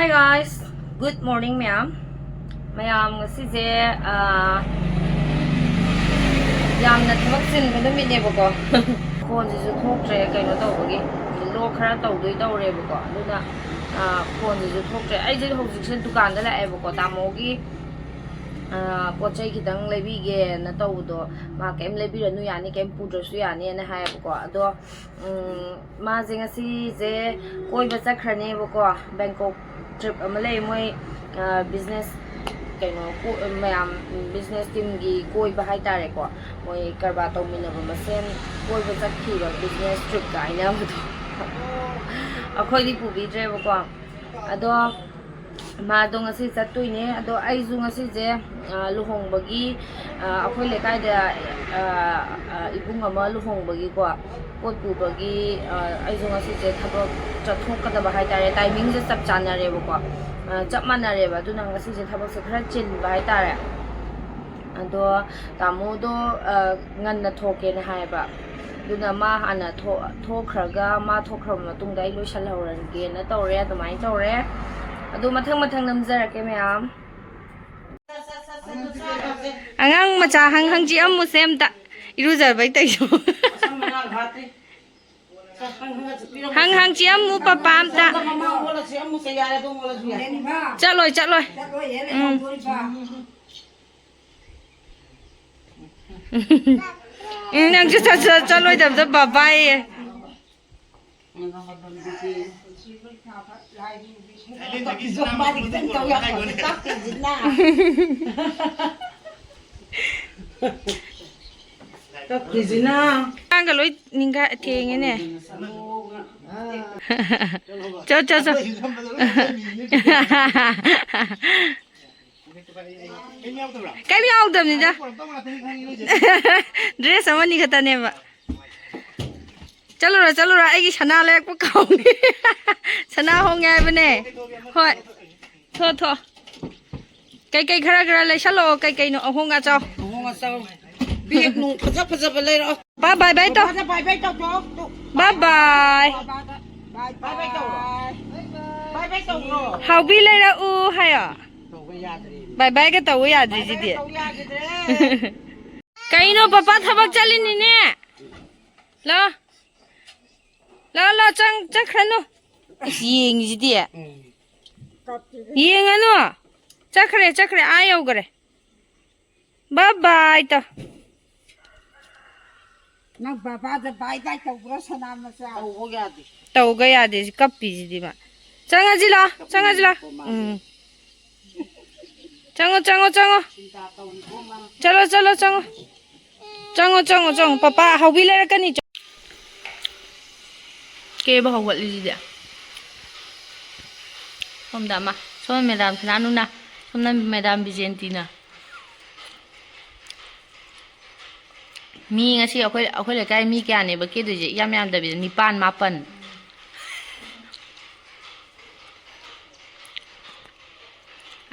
Hi guys, good morning ma'am. Mayam ngasize yamna thak sinbada minebako. Phone-jisu thoktre kaino tawbagi lo khara tawdoi tawrebako. Aduna phone-jisu thoktre aije hojikse dukan da laebako tamogi pochai khitang lebige na tawdo ma kem lebiranu yani kem pudrasu yani na hayabako ado ma jingasi je koiba chtkhre bako Bangkok trip amalay moy business kaino mayam business team gi koiba haitare ko moy karba tawminaba masen koiba chtkhre business trip ka ina bado akhoi di pubidre bako ado ma do ngasi chatuine ado aizu ngasi je luhongbagi akhoi lekai da ibung ama luhongbagi ko pot pubagi aizu ngasi je thabak chathokadaba haitare timing je chap chanare bako chap manare ba duna ngasi je thabak se khara chin ba haitare ado tamo do nganna thoke na haiba duna ma hana thokhraga ma thokhra matungda ai loisal hauran ge na tawre adumai tawre adu mathang namjarake mayam angang macha hang ji amu sem ta irujar bai tai so hang ji amu papa am ta chaloi nang ju chaloi dam da baba ye Ang galoi ningga tienge ne. Cho. Cái nhau tầm gì đó. Dress sama ni kata ne ba. Chalo ra ai sana lek pa kaw ni. Sana hong ngai ba ne. Hoi. Tho. Kai khara le chalo kai no hong ga chaw. Biếc nụ phật lên rồi. Bye bye to. Bye bye. Hubby lên ra u hay à? Bye bye cái tàu ya gì đi. Cái nó papa thabak chalin ni ne. Lo chang khăn no. Yeng gì đi. Yeng ano. chtkhre ai au gare. Bye bye to. Nang baba da bai dai tau bro sana ma sa tau ga ya de kapi ji di ma changa ji la chalo papa hubby le ka ni ke ba hawat li dia hôm da ma so madam nanu na hôm nay madam Vicentina mi ngasi akhoi le kai mi kya ne ba ke du je yam da bi nipan mapan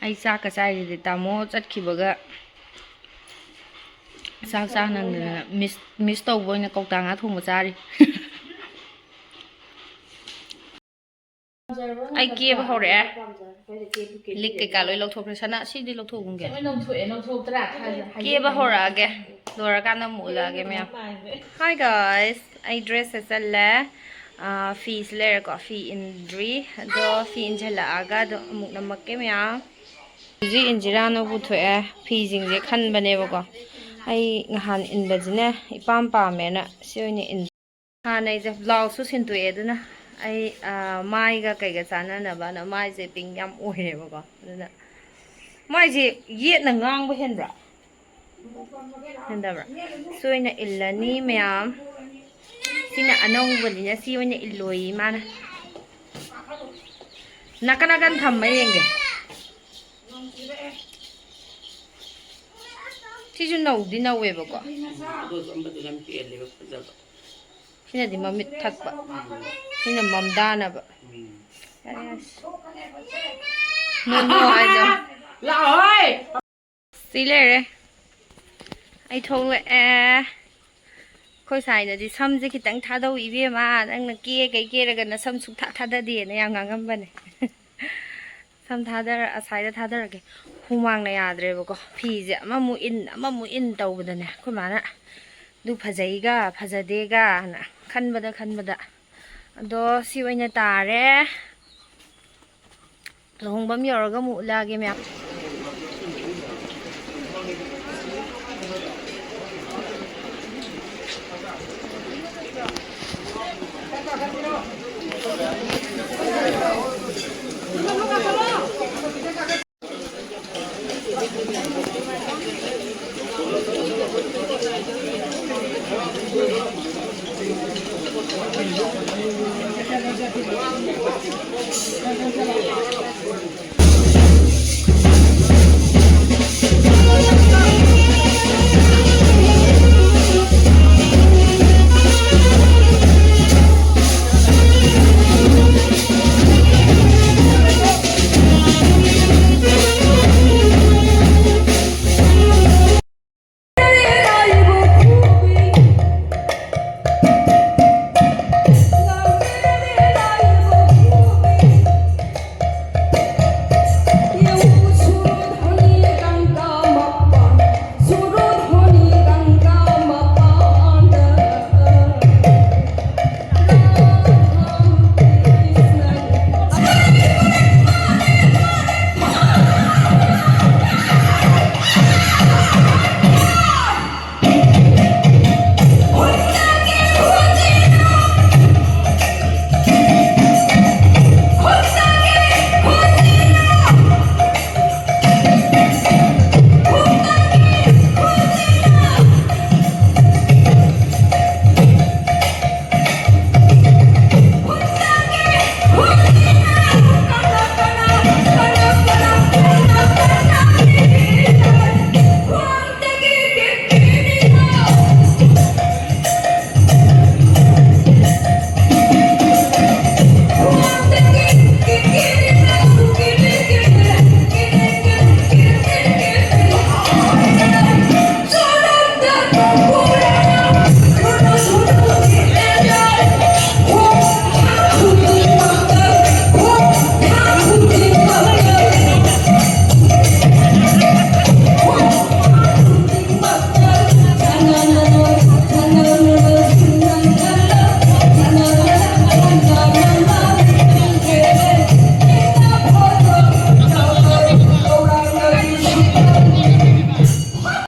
ai sa ka sai de tamo chtkhre sa nang miss to boy na kok ta nga thong ma cha ri ai ke ba hore lik ke ka loi lok thok sana si di lok thok gung ge ke ba hora ge lora ka na mu la ge me hi guys I dress as a la fees le ko fee indri do fee injala aga do muk na mak ke me ji injira no bu thoe fee jing je khan bane ba ko ai ngahan in ba jine ipam pa me na sione in ha nei je blouse su sin tu e duna ai mai ga kai ga chana na ba na mai je ping yam oi ba ko duna mai je yet na ngang ba hen bra hendabra soina illani mayam sina anong bali na si oina illoi mana nakanakan thamma yenge Siju nau di nau we ba ko sina di mamit thakpa sina mamdana ba no aja la oi silere ai thong le khoi sai da di sam je khitang tha dau ibe ma nang na ke kai ke ra ga na sam suk tha da de na yang ngam ba ne ꯁꯝ ꯊꯥꯗꯔ ꯑꯁꯥꯏꯗ ꯊꯥꯗꯔꯒꯦ ꯍꯨꯃꯥꯡꯅ ꯌꯥꯗ꯭ꯔꯦꯕꯀꯣ ꯐꯤꯁꯦ ꯑꯃꯃꯨꯛ ꯏꯟ ꯇꯧꯕꯗꯅꯦ ꯑꯩꯈꯣꯏ ꯃꯥꯅ ꯑꯗꯨ ꯐꯖꯩꯒ ꯐꯖꯗꯦꯒꯅ ꯈꯟꯕꯗ ꯑꯗꯣ ꯁꯤ ꯑꯣꯏꯅ ꯇꯥꯔꯦ ꯂꯨꯍꯣꯡꯕꯝ ꯌꯧꯔꯒ ꯑꯃꯨꯛ ꯎꯠꯂꯛꯑꯒꯦ ꯃꯌꯥꯝ